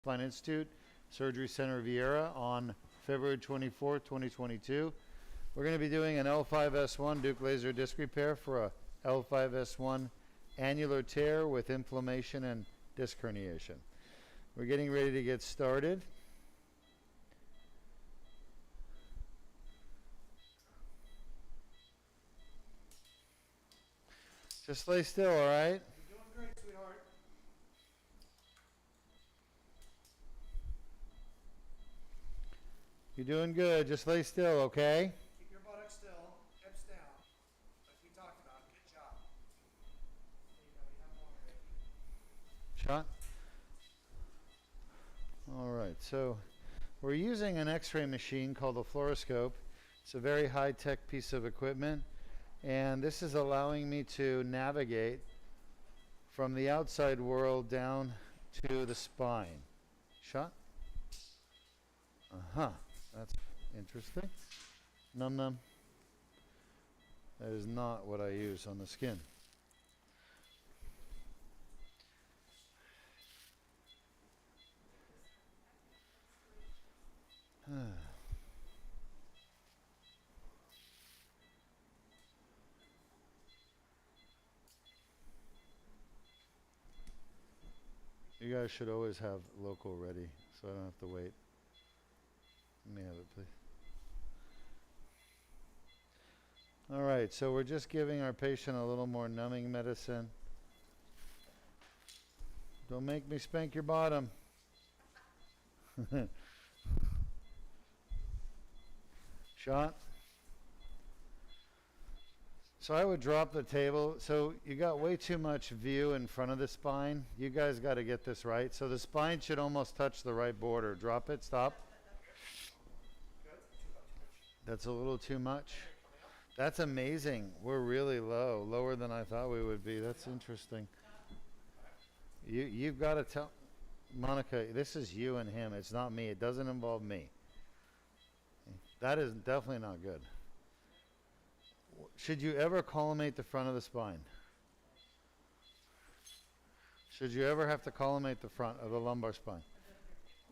Spine Institute, Surgery Center Viera on February 24th, 2022. We're going to be doing an L5-S1 Deuk laser disc repair for a L5-S1 annular tear with inflammation and disc herniation. We're getting ready to get started. Just lay still, all right? You're doing great, sweetheart. You're doing good. Just lay still, okay? Keep your buttocks still, hips down, like we talked about. Good job. There you go, you have one already. Shot. All right, so we're using an x-ray machine called a fluoroscope. It's a very high-tech piece of equipment, and this is allowing me to navigate from the outside world down to the spine. Shot. That's interesting. Num num. That is not what I use on the skin. You guys should always have local ready, so I don't have to wait. Let me have it, please. All right, so we're just giving our patient a little more numbing medicine. Don't make me spank your bottom. Shot. So I would drop the table. So you got way too much view in front of the spine. You guys got to get this right. So the spine should almost touch the right border. Drop it, stop. That's a little too much. That's amazing. We're really low, lower than I thought we would be. That's interesting. You've got to tell Monica, this is you and him. It's not me. It doesn't involve me. That is definitely not good. Should you ever collimate the front of the spine? Should you ever have to collimate the front of the lumbar spine?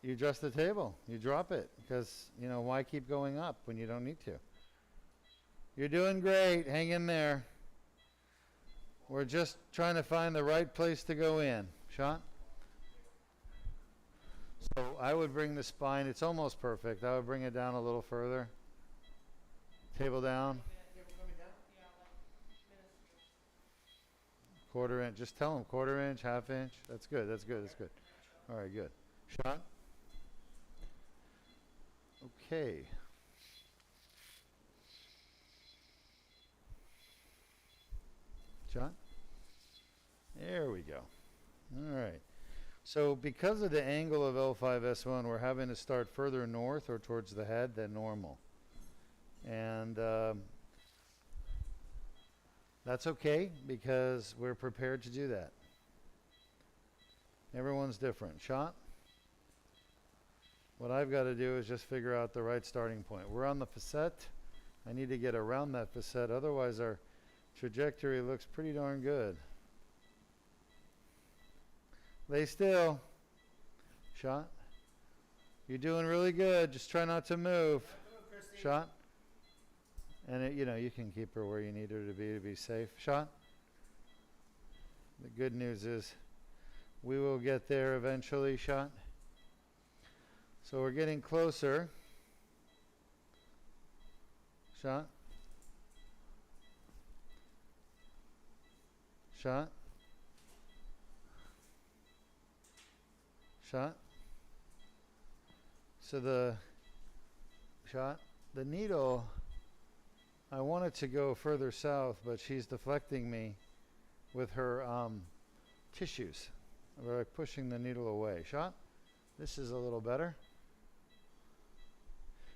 You adjust the table. You drop it because, you know, why keep going up when you don't need to? You're doing great. Hang in there. We're just trying to find the right place to go in. Shot? So I would bring the spine. It's almost perfect. I would bring it down a little further. Table down. Quarter inch. Just tell them quarter inch, half inch. That's good. That's good. That's good. All right, good. Shot? Okay. Shot? There we go. All right. So because of the angle of L5-S1, we're having to start further north or towards the head than normal. And that's okay because we're prepared to do that. Everyone's different. Shot? What I've got to do is just figure out the right starting point. We're on the facet. I need to get around that facet. Otherwise, our trajectory looks pretty darn good. Lay still. Shot. You're doing really good. Just try not to move. Shot. And it, you know, you can keep her where you need her to be safe. Shot. The good news is we will get there eventually. Shot. So we're getting closer. Shot. Shot. Shot. So the shot, the needle, I want it to go further south, but she's deflecting me with her tissues. We're pushing the needle away. Shot. This is a little better.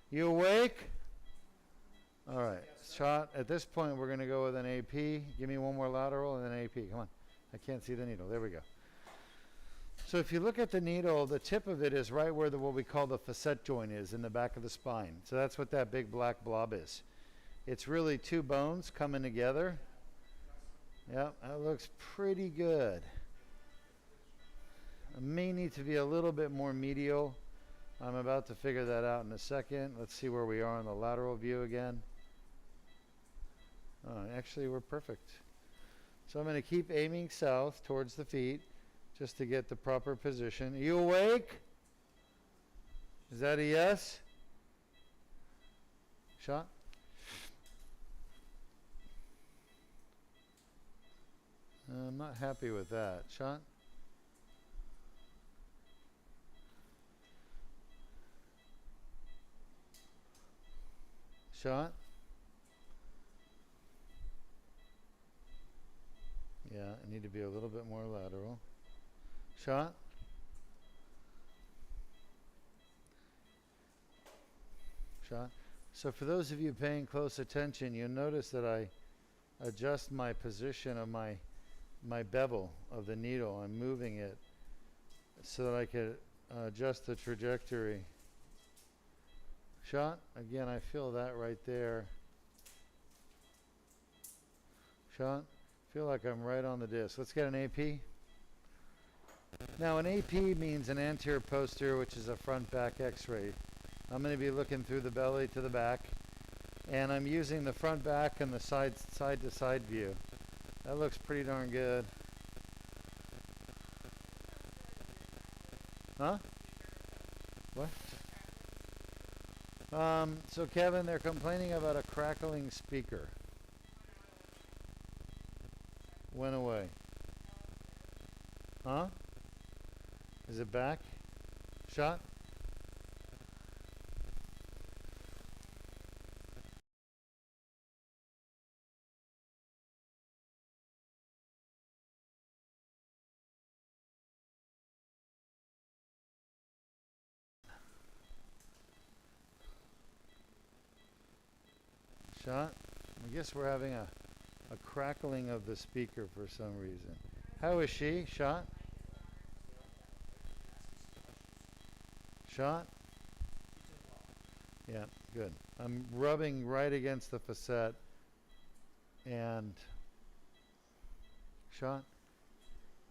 You awake? All right. Shot. At this point, we're going to go with an AP. Give me one more lateral and an AP. Come on. I can't see the needle. There we go. So if you look at the needle, the tip of it is right where what we call the facet joint is in the back of the spine. So that's what that big black blob is. It's really two bones coming together. Yep, that looks pretty good. It may need to be a little bit more medial. I'm about to figure that out in a second. Let's see where we are in the lateral view again. Actually, we're perfect. So I'm going to keep aiming south towards the feet just to get the proper position. Are you awake? Is that a yes? Shot? I'm not happy with that. Shot? Shot? Yeah, I need to be a little bit more lateral. Shot? Shot? So for those of you paying close attention, you'll notice that I adjust my position of my bevel of the needle. I'm moving it so that I could adjust the trajectory. Shot? Again, I feel that right there. Shot? Feel like I'm right on the disc. Let's get an AP. Now an AP means an anterior posterior, which is a front back x-ray. I'm going to be looking through the belly to the back, and I'm using the front back and the side to side view. That looks pretty darn good. Huh? What? So Kevin, they're complaining about a crackling speaker. Went away. Huh? Is it back? Shot? Shot? I guess we're having a crackling of the speaker for some reason. How is she? Shot? Shot? Yeah, good. I'm rubbing right against the facet and shot.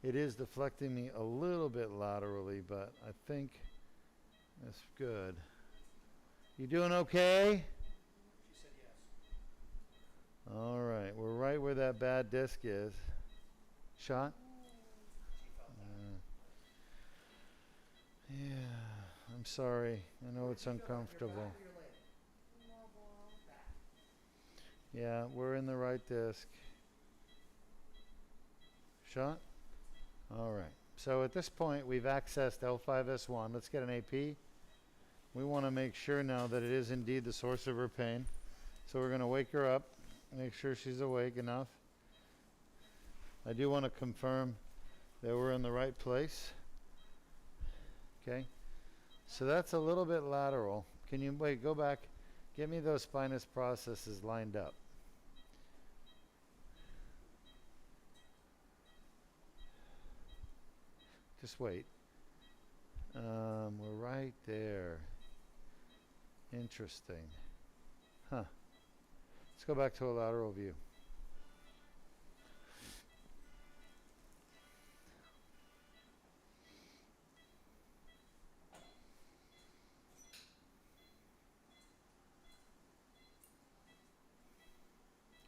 It is deflecting me a little bit laterally, but I think that's good. You doing okay? She said yes. All right, we're right where that bad disc is. Shot? She felt that. Yeah, I'm sorry. I know it's uncomfortable. Your back or your leg? Back. Yeah, we're in the right disc. Shot? All right. So at this point, we've accessed L5-S1. Let's get an AP. We want to make sure now that it is indeed the source of her pain. So we're going to wake her up, make sure she's awake enough. I do want to confirm that we're in the right place. Okay. So that's a little bit lateral. Can you, wait, go back. Get me those spinous processes lined up. Just wait. We're right there. Interesting. Huh. Let's go back to a lateral view.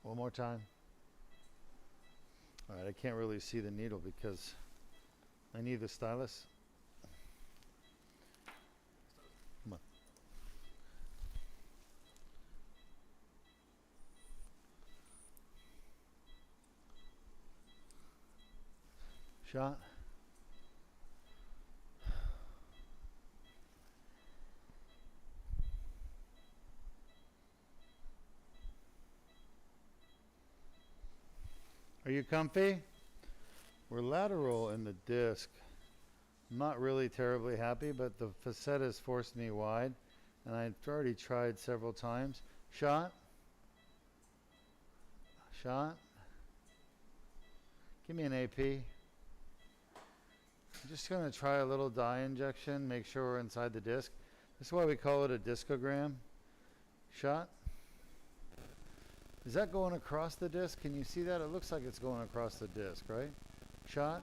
One more time. All right, I can't really see the needle because I need the stylus. Come on. Shot. Are you comfy? We're lateral in the disc. I'm not really terribly happy, but the facet has forced me wide, and I've already tried several times. Shot. Shot. Give me an AP. I'm just going to try a little dye injection, make sure we're inside the disc. This is why we call it a discogram. Shot. Is that going across the disc? Can you see that? It looks like it's going across the disc, right? Shot.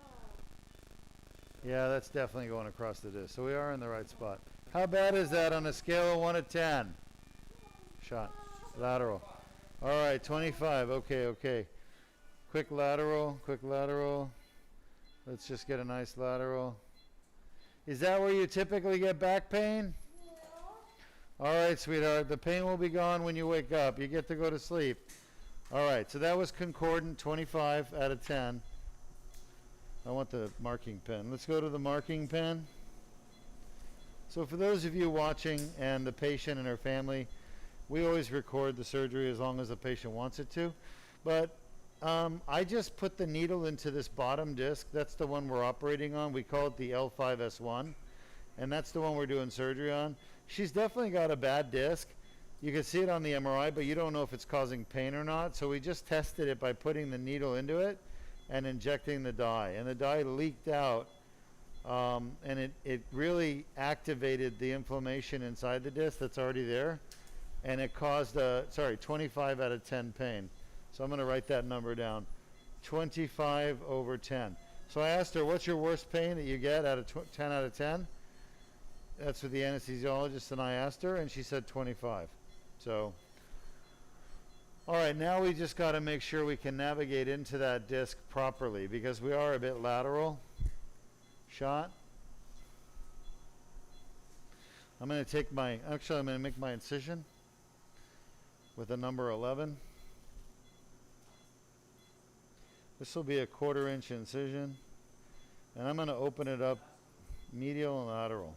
Yeah, that's definitely going across the disc. So we are in the right spot. How bad is that on a scale of 1 to 10? Shot. Lateral. All right, 25. Okay, okay. Quick lateral, quick lateral. Let's just get a nice lateral. Is that where you typically get back pain? All right, sweetheart. The pain will be gone when you wake up. You get to go to sleep. All right, so that was concordant, 25 out of 10. I want the marking pen. Let's go to the marking pen. So for those of you watching and the patient and her family, we always record the surgery as long as the patient wants it to. But I just put the needle into this bottom disc. That's the one we're operating on. We call it the L5-S1. And that's the one we're doing surgery on. She's definitely got a bad disc. You can see it on the MRI, but you don't know if it's causing pain or not. So we just tested it by putting the needle into it and injecting the dye. And the dye leaked out. And it really activated the inflammation inside the disc that's already there. And it caused 25 out of 10 pain. So I'm going to write that number down. 25 over 10. So I asked her, what's your worst pain that you get out of 10 out of 10? That's what the anesthesiologist and I asked her, and she said 25. So, all right, now we just got to make sure we can navigate into that disc properly because we are a bit lateral. Shot. I'm going to take I'm going to make my incision with a number 11. This will be a 1/4 inch incision, and I'm going to open it up medial and lateral.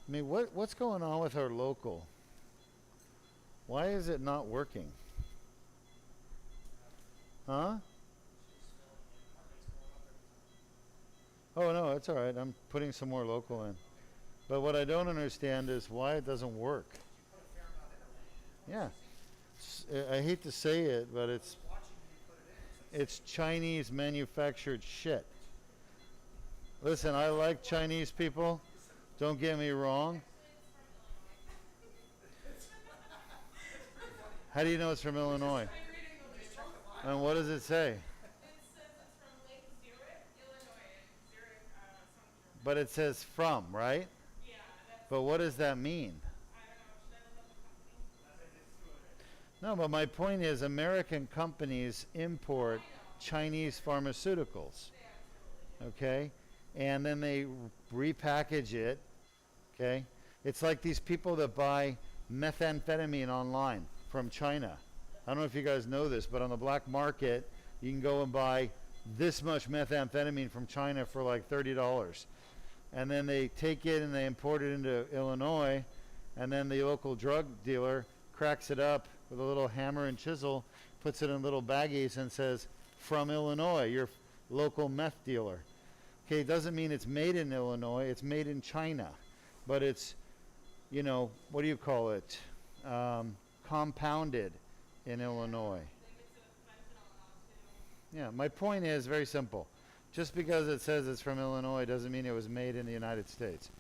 I mean, what's going on with our local? Why is it not working? Huh? Oh no, it's all right. I'm putting some more local in. But what I don't understand is why it doesn't work. Yeah. I hate to say it, but it's Chinese manufactured shit. Listen, I like Chinese people. Don't get me wrong. How do you know it's from Illinois? And what does it say? It says it's from Lake Zurich, Illinois, Zurich, something. But it says from, right? Yeah, that's, But what does that mean? I don't know, should I look up the company? No, but my point is American companies import Chinese pharmaceuticals. Okay? And then they repackage it. Okay? It's like these people that buy methamphetamine online from China. I don't know if you guys know this, but on the black market, you can go and buy this much methamphetamine from China for like $30. And then they take it and they import it into Illinois, and then the local drug dealer cracks it up with a little hammer and chisel, puts it in little baggies and says, from Illinois, your local meth dealer. Okay, it doesn't mean it's made in Illinois, it's made in China. But it's, you know, what do you call it? Compounded in Illinois. Yeah, my point is very simple. Just because it says it's from Illinois doesn't mean it was made in the United States.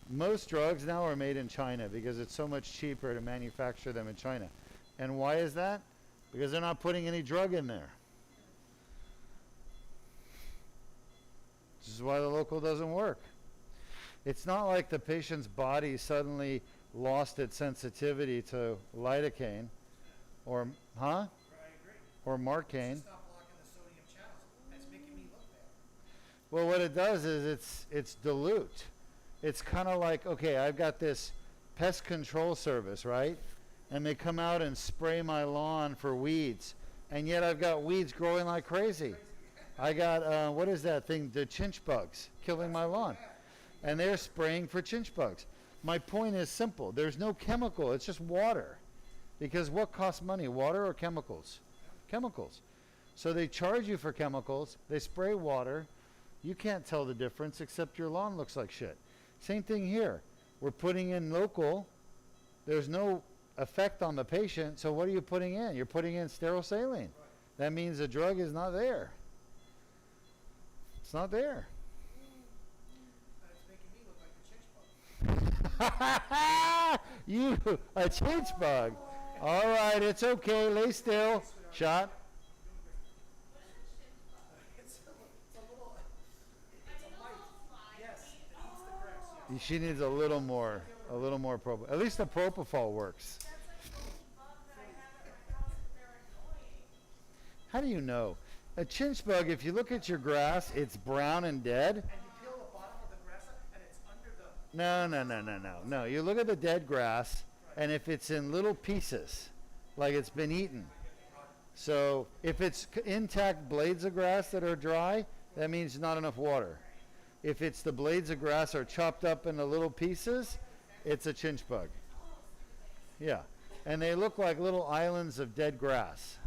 Most drugs now are made in China because it's so much cheaper to manufacture them in China. And why is that? Because they're not putting any drug in there. This is why the local doesn't work. It's not like the patient's body suddenly lost its sensitivity to lidocaine or, huh? I agree. Or Marcaine. Stop blocking the sodium channels. That's making me look bad. Well, what it does is it's dilute. It's kind of like, okay, I've got this pest control service, right? And they come out and spray my lawn for weeds. And yet I've got weeds growing like crazy. I got, what is that thing? The chinch bugs killing my lawn. And they're spraying for chinch bugs. My point is simple. There's no chemical. It's just water. Because what costs money, water or chemicals? Chemicals. So they charge you for chemicals. They spray water. You can't tell the difference except your lawn looks like shit. Same thing here. We're putting in local. There's no effect on the patient. So what are you putting in? You're putting in sterile saline. That means the drug is not there. It's not there. It's making me look like a chinch bug. You, a chinch bug. All right, it's okay. Lay still. Shot. It's a little She needs a little more propofol. At least the propofol works. That's like the only bug that I have at my house, but they're annoying. How do you know? A chinch bug, if you look at your grass, it's brown and dead. And you peel the bottom of the grass up, and it's under the. No. You look at the dead grass, and if it's in little pieces, like it's been eaten. So if it's intact blades of grass that are dry, that means not enough water. If it's the blades of grass are chopped up into little pieces, it's a chinch bug. Yeah. And they look like little islands of dead grass.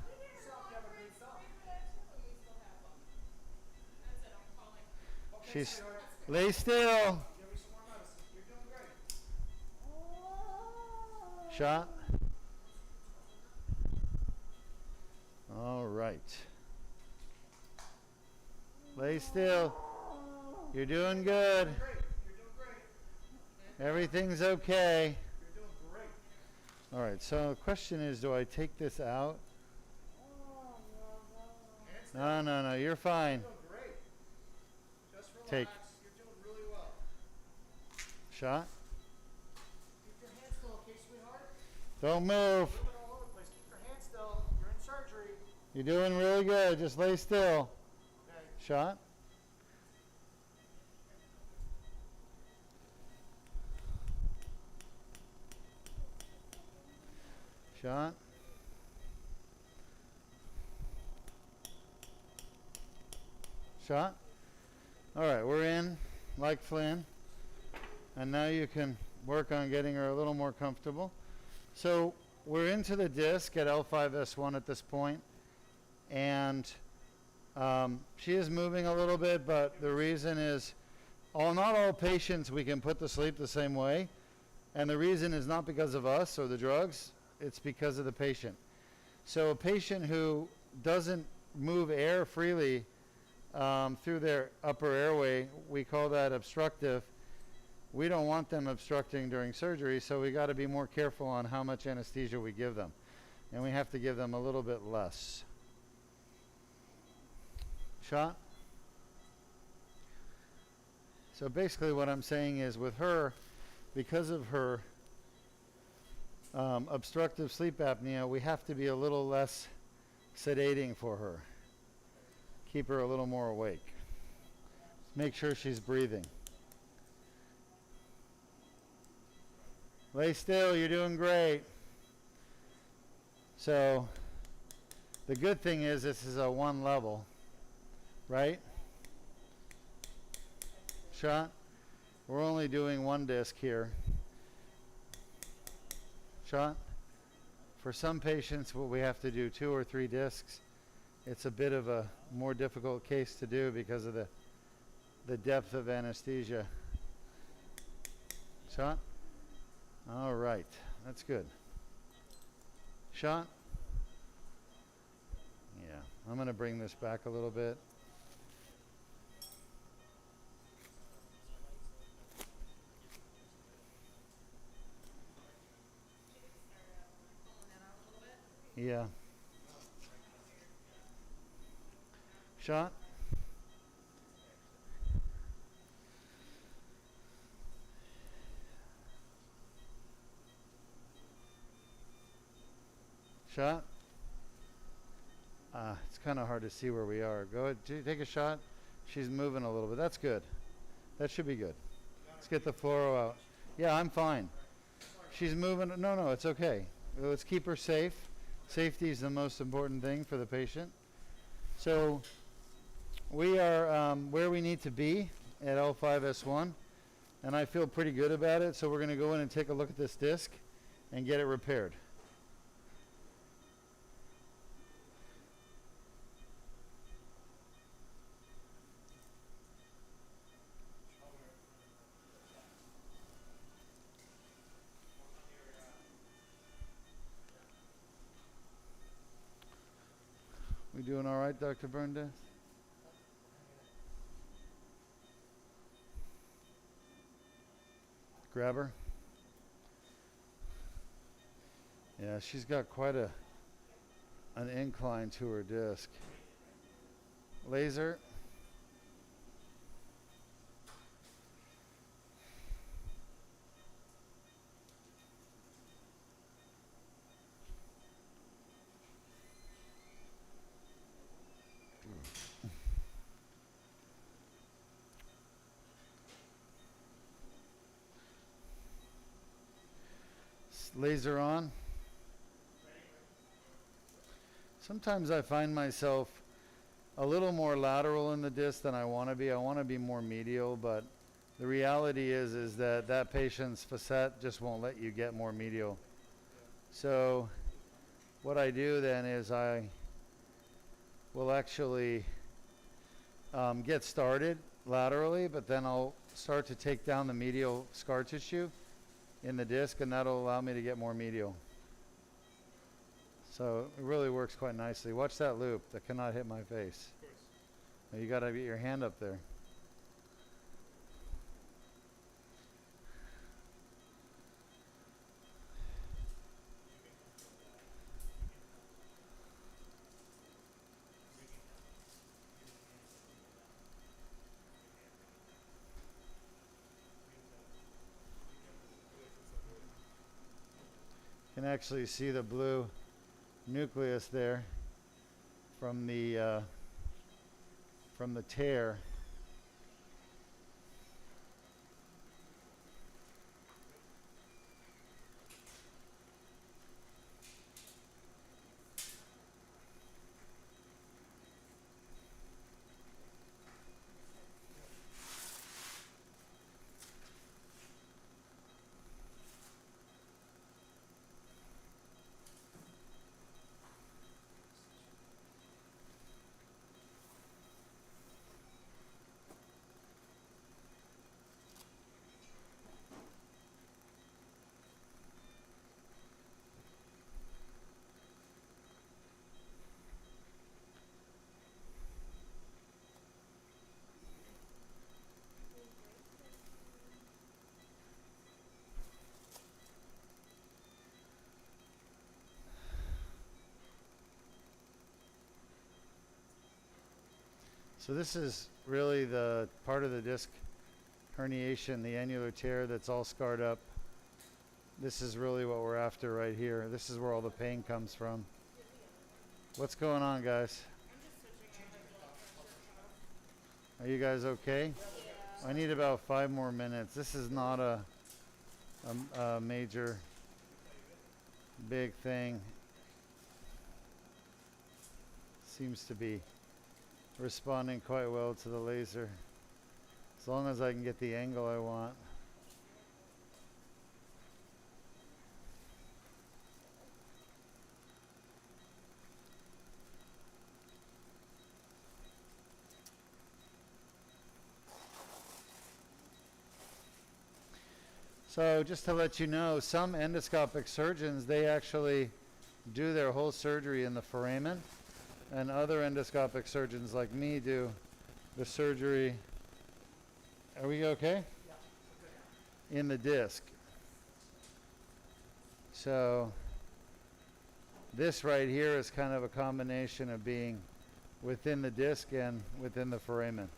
She's lay still. Give me some more medicine. You're doing great. Shot. All right. Lay still. You're doing good. Great. You're doing great. Everything's okay. You're doing great. All right. So the question is, do I take this out? No. You're fine. You're doing great. Just relax. Take. You're doing really well. Shot. Keep your hands still, okay, sweetheart? Don't move. Moving all over the place. Keep your hands still. You're in surgery. You're doing really good. Just lay still. Okay. Shot. Shot. Shot. All right, we're in like Flynn. And now you can work on getting her a little more comfortable. So we're into the disc at L5-S1 at this point. And she is moving a little bit, but the reason is not all patients we can put to sleep the same way. And the reason is not because of us or the drugs, it's because of the patient. So a patient who doesn't move air freely through their upper airway, we call that obstructive. We don't want them obstructing during surgery, so we got to be more careful on how much anesthesia we give them. And we have to give them a little bit less. Shot. So basically what I'm saying is with her, because of her obstructive sleep apnea, we have to be a little less sedating for her. Keep her a little more awake. Make sure she's breathing. Lay still, you're doing great. So the good thing is this is a 1 level, right? Shot. We're only doing 1 disc here. Shot. For some patients, we have to do 2 or 3 discs. It's a bit of a more difficult case to do because of the depth of anesthesia. Shot. All right, that's good. Shot. Yeah, I'm going to bring this back a little bit. Yeah. Shot. Shot. It's kind of hard to see where we are. Go ahead, take a shot. She's moving a little bit. That's good. That should be good. Let's get the fluoro out. Yeah, I'm fine. She's moving. No, it's okay. Let's keep her safe. Safety is the most important thing for the patient. So we are where we need to be at L5-S1, and I feel pretty good about it. So we're going to go in and take a look at this disc and get it repaired. We doing all right, Dr. Burndes? Grab her. Yeah, she's got quite an incline to her disc. Laser. Laser on. Sometimes I find myself a little more lateral in the disc than I want to be. I want to be more medial, but the reality is that that patient's facet just won't let you get more medial. So what I do then is I will actually get started laterally, but then I'll start to take down the medial scar tissue in the disc, and that'll allow me to get more medial. So it really works quite nicely. Watch that loop. That cannot hit my face. Now you got to get your hand up there. You can actually see the blue nucleus there from the tear. So this is really the part of the disc herniation, the annular tear that's all scarred up. This is really what we're after right here. This is where all the pain comes from. What's going on, guys? Are you guys okay? I need about 5 more minutes. This is not a major big thing. Seems to be responding quite well to the laser, as long as I can get the angle I want. So just to let you know, some endoscopic surgeons, they actually do their whole surgery in the foramen, and other endoscopic surgeons like me do the surgery, are we okay? In the disc. So this right here is kind of a combination of being within the disc and within the foramen,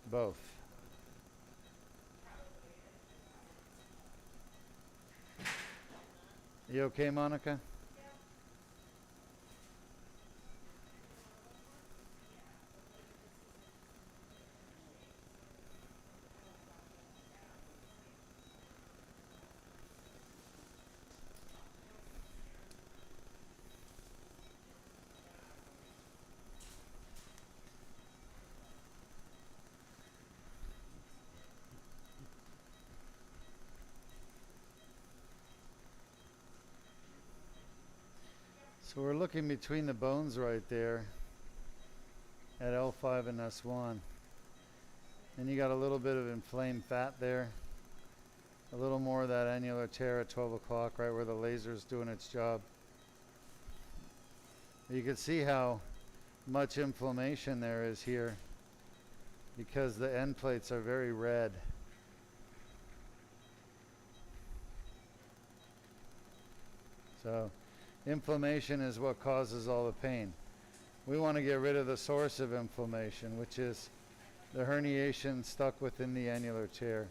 both. You okay, Monica? So we're looking between the bones right there at L5 and S1. And you got a little bit of inflamed fat there. A little more of that annular tear at 12 o'clock, right where the laser's doing its job. You can see how much inflammation there is here because the end plates are very red. So inflammation is what causes all the pain. We want to get rid of the source of inflammation, which is the herniation stuck within the annular tear.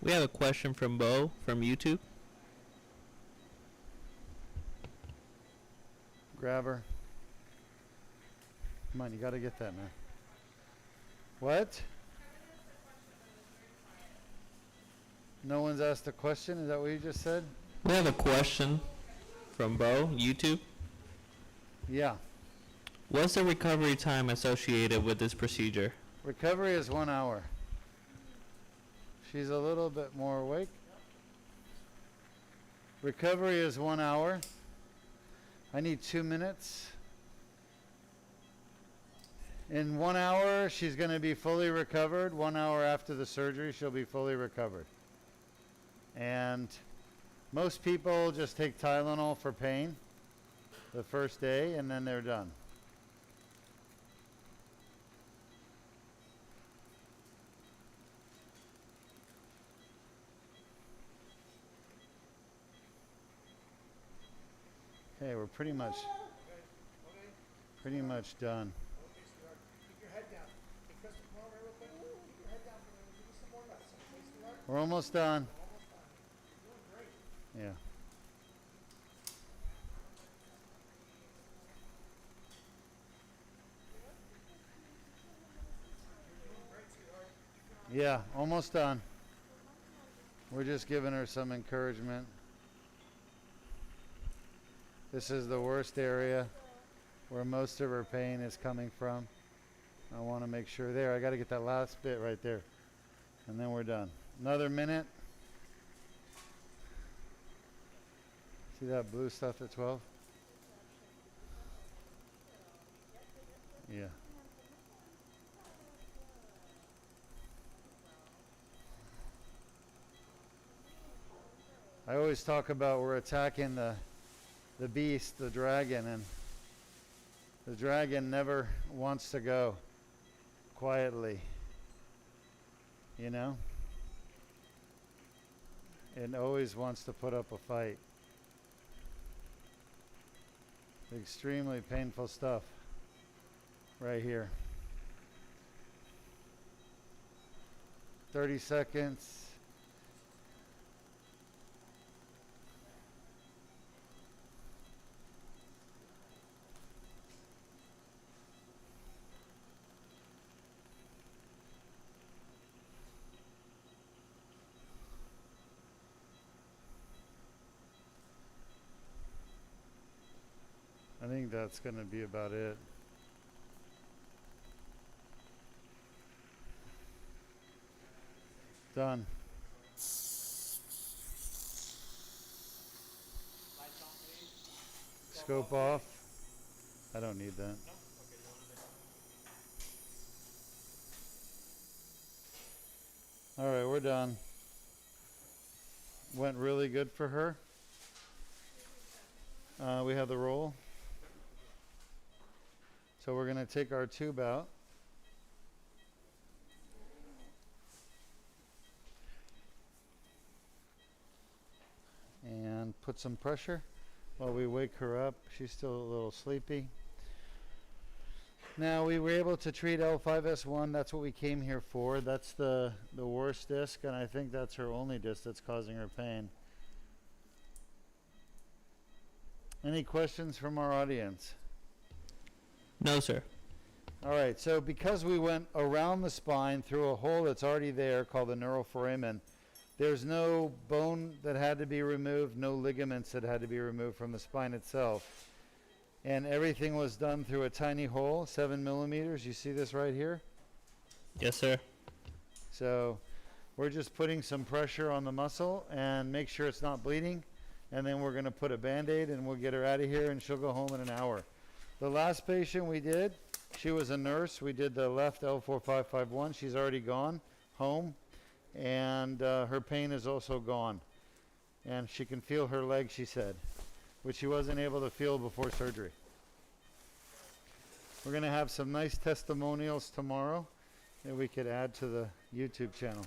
We have a question from Bo from YouTube. Grab her. Come on, you got to get that, man. What? No one's asked a question? Is that what you just said? We have a question from Bo, YouTube. Yeah. What's the recovery time associated with this procedure? Recovery is 1 hour. She's a little bit more awake. Recovery is 1 hour. I need 2 minutes. In 1 hour, she's going to be fully recovered. 1 hour after the surgery, she'll be fully recovered. And most people just take Tylenol for pain the first day, and then they're done. Okay, we're pretty much done. Okay, sweetheart. Keep your head down. Hey, Kristen, come over here real quick. Keep your head down for a minute. Give me some more medicine, okay, sweetheart? We're almost done. We're almost done. You're doing great. Yeah. You're doing great, sweetheart. Yeah, almost done. We're just giving her some encouragement. This is the worst area where most of her pain is coming from. I want to make sure there. I got to get that last bit right there. And then we're done. Another minute. See that blue stuff at 12? Yeah. I always talk about we're attacking the beast, the dragon, and the dragon never wants to go quietly, you know? It always wants to put up a fight. Extremely painful stuff right here. 30 seconds. I think that's going to be about it. Done. Lights on, please. Scope off. I don't need that. No? Okay, you want to All right, we're done. Went really good for her. We have the roll. So we're going to take our tube out. And put some pressure while we wake her up. She's still a little sleepy. Now we were able to treat L5-S1. That's what we came here for. That's the worst disc, and I think that's her only disc that's causing her pain. Any questions from our audience? No, sir. All right, so because we went around the spine through a hole that's already there called the neuroforamen, there's no bone that had to be removed, no ligaments that had to be removed from the spine itself. And everything was done through a tiny hole, 7 millimeters. You see this right here? Yes, sir. So we're just putting some pressure on the muscle and make sure it's not bleeding. And then we're going to put a Band-Aid and we'll get her out of here and she'll go home in an hour. The last patient we did, she was a nurse. We did the left L4-5-5-1. She's already gone home. And her pain is also gone. And she can feel her leg, she said, which she wasn't able to feel before surgery. We're going to have some nice testimonials tomorrow that we could add to the YouTube channel.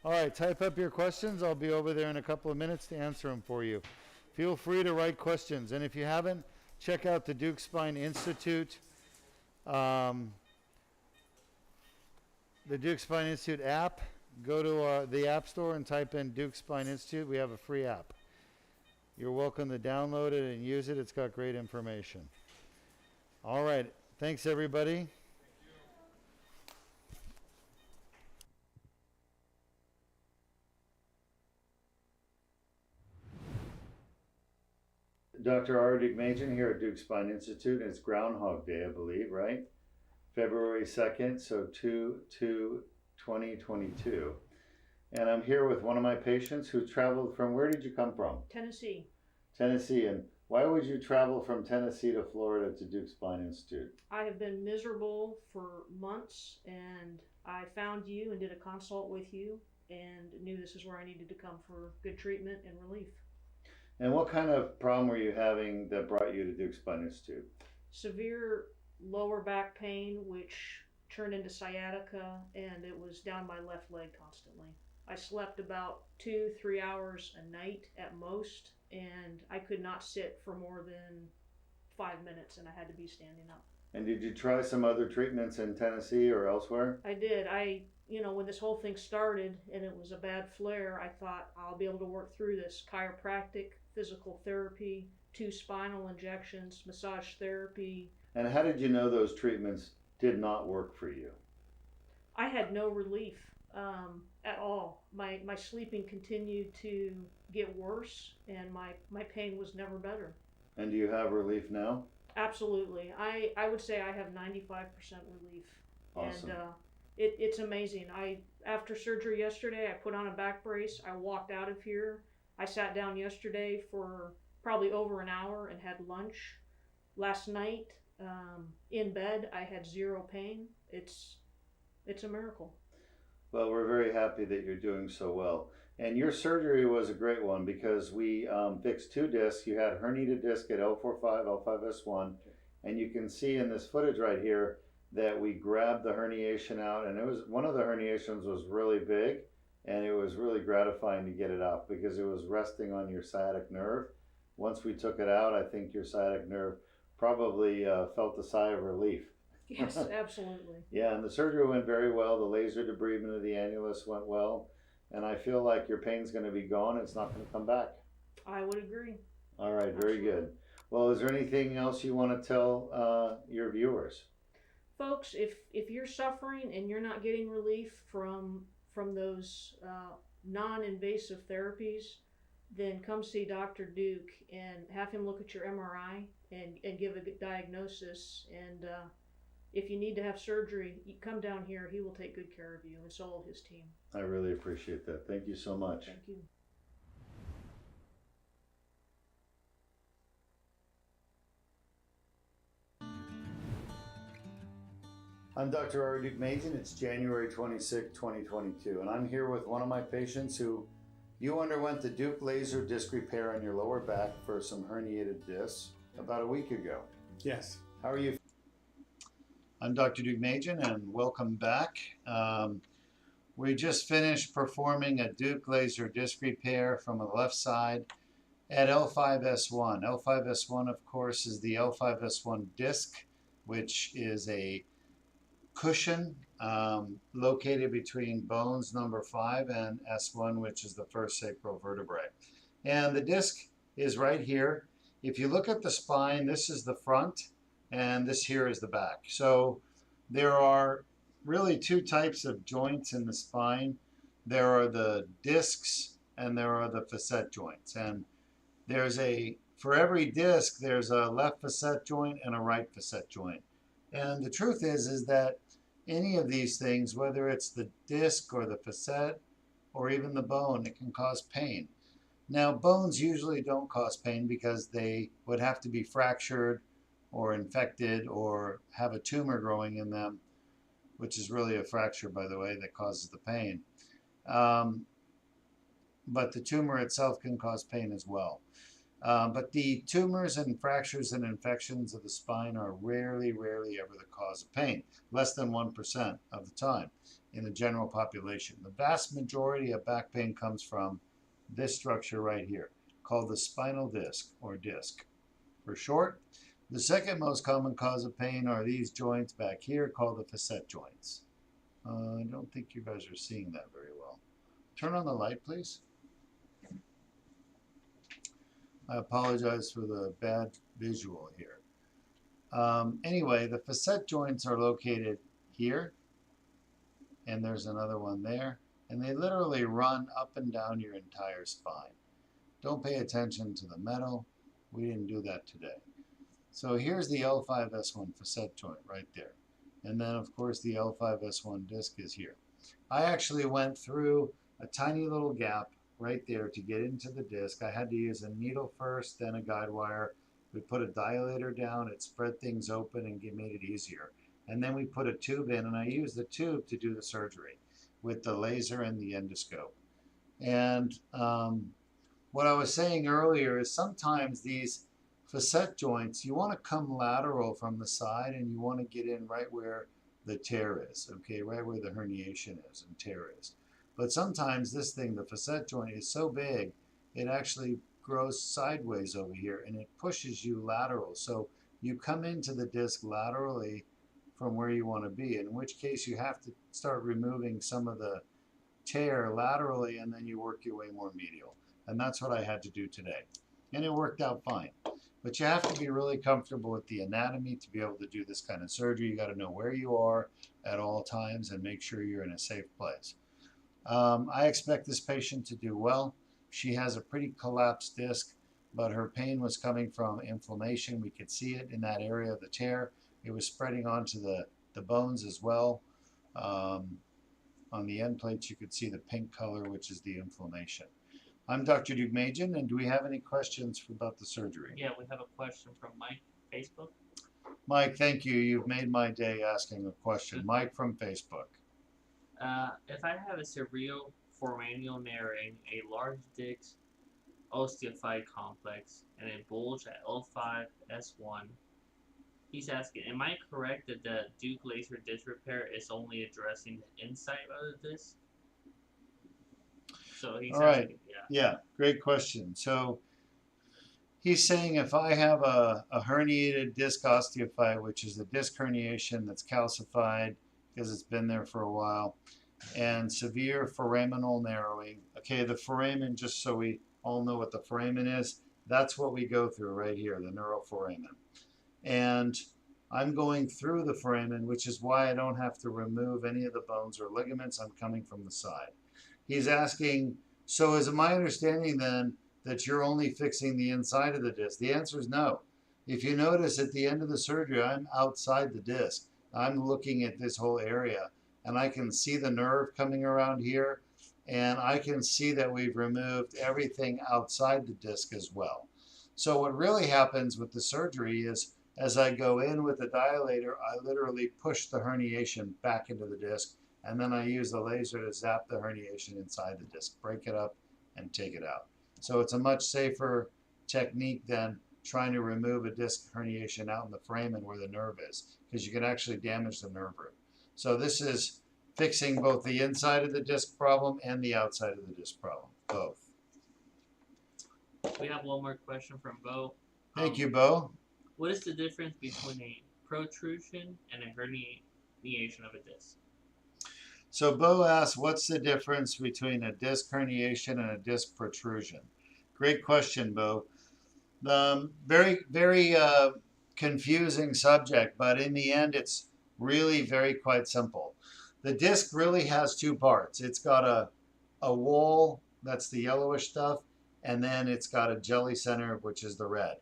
All right, type up your questions. I'll be over there in a couple of minutes to answer them for you. Feel free to write questions. And if you haven't, check out the Deuk Spine Institute. The Deuk Spine Institute app. go to the App Store and type in Deuk Spine Institute. We have a free app. You're welcome to download it and use it. It's got great information. All right. Thanks, everybody. Dr. R. Deuk Machen here at Deuk Spine Institute. It's Groundhog Day, I believe, right? February 2nd, so 2/2/2022. And I'm here with one of my patients who traveled from, where did you come from? Tennessee. Tennessee. And why would you travel from Tennessee to Florida to Deuk Spine Institute? I have been miserable for months, and I found you and did a consult with you and knew this is where I needed to come for good treatment and relief. And what kind of problem were you having that brought you to Deuk Spine Institute? Severe lower back pain, which turned into sciatica, and it was down my left leg constantly. I slept about 2-3 hours a night at most, and I could not sit for more than 5 minutes, and I had to be standing up. And did you try some other treatments in Tennessee or elsewhere? I did. When this whole thing started and it was a bad flare, I thought I'll be able to work through this. Chiropractic, physical therapy, 2 spinal injections, massage therapy. And how did you know those treatments did not work for you? I had no relief at all. My sleeping continued to get worse, and my pain was never better. And do you have relief now? Absolutely. I would say I have 95% relief. Awesome. And it's amazing. After surgery yesterday, I put on a back brace. I walked out of here. I sat down yesterday for probably over an hour and had lunch. Last night, in bed, I had 0 pain. It's a miracle. Well, we're very happy that you're doing so well. And your surgery was a great one because we fixed 2 discs. You had herniated disc at L4-5, L5-S1, and you can see in this footage right here that we grabbed the herniation out, and it was one of the herniations was really big, and it was really gratifying to get it out because it was resting on your sciatic nerve. Once we took it out, I think your sciatic nerve probably felt a sigh of relief. Yes, absolutely. Yeah, and the surgery went very well. The laser debridement of the annulus went well, and I feel like your pain's going to be gone. It's not going to come back. I would agree. All right, very good. Well, is there anything else you want to tell your viewers? Folks, if you're suffering and you're not getting relief from those non-invasive therapies, then come see Dr. Deuk and have him look at your MRI and give a diagnosis. And if you need to have surgery, you come down here. He will take good care of you, and so will his team. I really appreciate that. Thank you so much. Thank you. I'm Dr. R. Deuk Machen. It's January 26, 2022, and I'm here with one of my patients who you underwent the Deuk laser disc repair on your lower back for some herniated discs about a week ago. Yes. How are you? I'm Dr. Deuk Machen, and welcome back. We just finished performing a Deuk laser disc repair from the left side at L5-S1. L5-S1, of course, is the L5-S1 disc, which is a cushion located between bones number 5 and S1, which is the first sacral vertebrae. And the disc is right here. If you look at the spine, this is the front, and this here is the back. So there are really 2 types of joints in the spine. There are the discs and there are the facet joints. And for every disc, there's a left facet joint and a right facet joint. And the truth is that any of these things, whether it's the disc or the facet or even the bone, it can cause pain. Now, bones usually don't cause pain because they would have to be fractured or infected or have a tumor growing in them, which is really a fracture, by the way, that causes the pain. But the tumor itself can cause pain as well. But the tumors and fractures and infections of the spine are rarely ever the cause of pain, less than 1% of the time in the general population. The vast majority of back pain comes from this structure right here, called the spinal disc, or disc for short. The second most common cause of pain are these joints back here called the facet joints. I don't think you guys are seeing that very well. turn on the light, please. I apologize for the bad visual here. Anyway, the facet joints are located here, and there's another one there, and they literally run up and down your entire spine. Don't pay attention to the metal. We didn't do that today. So here's the L5-S1 facet joint right there. And then, of course, the L5-S1 disc is here. I actually went through a tiny little gap right there to get into the disc. I had to use a needle first, then a guide wire. We put a dilator down. It spread things open and made it easier. And then we put a tube in, and I used the tube to do the surgery with the laser and the endoscope. And what I was saying earlier is sometimes these facet joints, you want to come lateral from the side, and you want to get in right where the tear is, okay, right where the herniation is and tear is. But sometimes this thing, the facet joint, is so big, it actually grows sideways over here, and it pushes you lateral. So you come into the disc laterally from where you want to be, in which case you have to start removing some of the tear laterally, and then you work your way more medial. And that's what I had to do today. And it worked out fine. But you have to be really comfortable with the anatomy to be able to do this kind of surgery. You got to know where you are at all times and make sure you're in a safe place. I expect this patient to do well. She has a pretty collapsed disc, but her pain was coming from inflammation. We could see it in that area of the tear. It was spreading onto the bones as well. On the end plates, you could see the pink color, which is the inflammation. I'm Dr. Deuk, and do we have any questions about the surgery? Yeah, we have a question from Mike, Facebook. Mike, thank you. You've made my day asking a question. Mike from Facebook. If I have a cerebral foraminal narrowing, a large disc osteophyte complex, and a bulge at L5-S1, he's asking, am I correct that the Deuk laser disc repair is only addressing the inside of the disc? So he's asking, Yeah, great question. So he's saying if I have a herniated disc osteophyte, which is a disc herniation that's calcified because it's been there for a while, and severe foraminal narrowing. Okay, the foramen, just so we all know what the foramen is, that's what we go through right here, the neuroforamen. And I'm going through the foramen, which is why I don't have to remove any of the bones or ligaments. I'm coming from the side. He's asking, so is it my understanding then that you're only fixing the inside of the disc? The answer is no. If you notice at the end of the surgery, I'm outside the disc. I'm looking at this whole area, and I can see the nerve coming around here, and I can see that we've removed everything outside the disc as well. So what really happens with the surgery is, as I go in with the dilator, I literally push the herniation back into the disc, and then I use the laser to zap the herniation inside the disc, break it up, and take it out. So it's a much safer technique than trying to remove a disc herniation out in the foramen where the nerve is, because you can actually damage the nerve root. So this is fixing both the inside of the disc problem and the outside of the disc problem, both. We have one more question from Bo. Thank you, Bo. What is the difference between a protrusion and a herniation of a disc? So Bo asks, what's the difference between a disc herniation and a disc protrusion? Great question, Bo. Very, very confusing subject, but in the end, it's really quite simple. The disc really has two parts. It's got a wall, that's the yellowish stuff, and then it's got a jelly center, which is the red.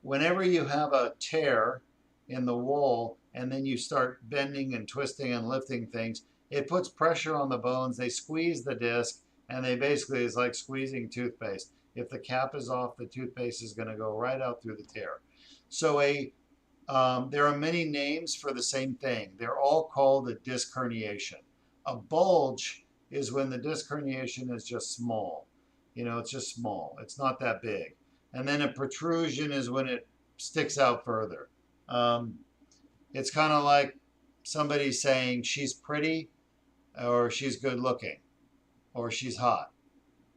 Whenever you have a tear in the wall, and then you start bending and twisting and lifting things, it puts pressure on the bones. They squeeze the disc, and they basically, it's like squeezing toothpaste. If the cap is off, the toothpaste is going to go right out through the tear. So there are many names for the same thing. They're all called a disc herniation. A bulge is when the disc herniation is just small. You know, it's just small. It's not that big. And then a protrusion is when it sticks out further. It's kind of like somebody saying she's pretty, or she's good looking, or she's hot,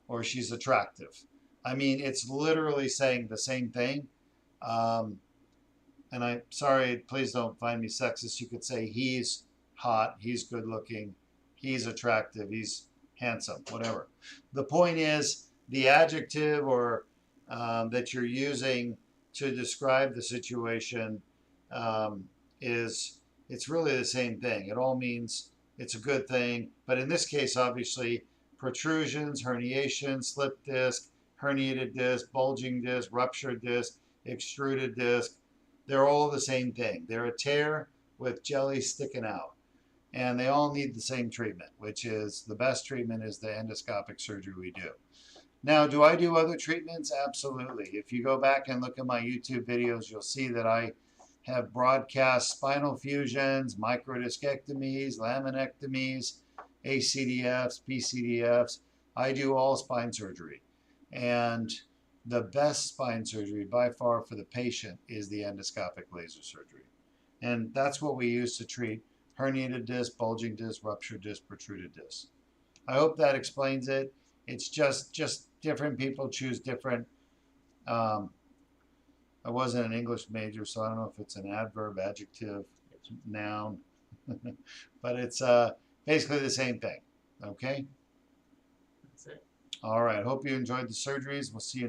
or she's attractive. I mean, it's literally saying the same thing. And I'm sorry, please don't find me sexist. You could say he's hot, he's good looking, he's attractive, he's handsome, whatever. The point is the adjective or that you're using to describe the situation it's really the same thing. It all means it's a good thing, but in this case, obviously, protrusions, herniation, slip disc, herniated disc, bulging disc, ruptured disc, extruded disc, they're all the same thing. They're a tear with jelly sticking out. And they all need the same treatment, which is the best treatment is the endoscopic surgery we do. Now, do I do other treatments? Absolutely. If you go back and look at my YouTube videos, you'll see that I have broadcast spinal fusions, microdiscectomies, laminectomies, ACDFs, PCDFs. I do all spine surgery. And the best spine surgery by far for the patient is the endoscopic laser surgery. And that's what we use to treat herniated disc, bulging disc, ruptured disc, protruded disc. I hope that explains it. It's just different people choose different. I wasn't an English major, so I don't know if it's an adverb, adjective, noun, but it's basically the same thing. Okay. That's it. All right. Hope you enjoyed the surgeries. We'll see you.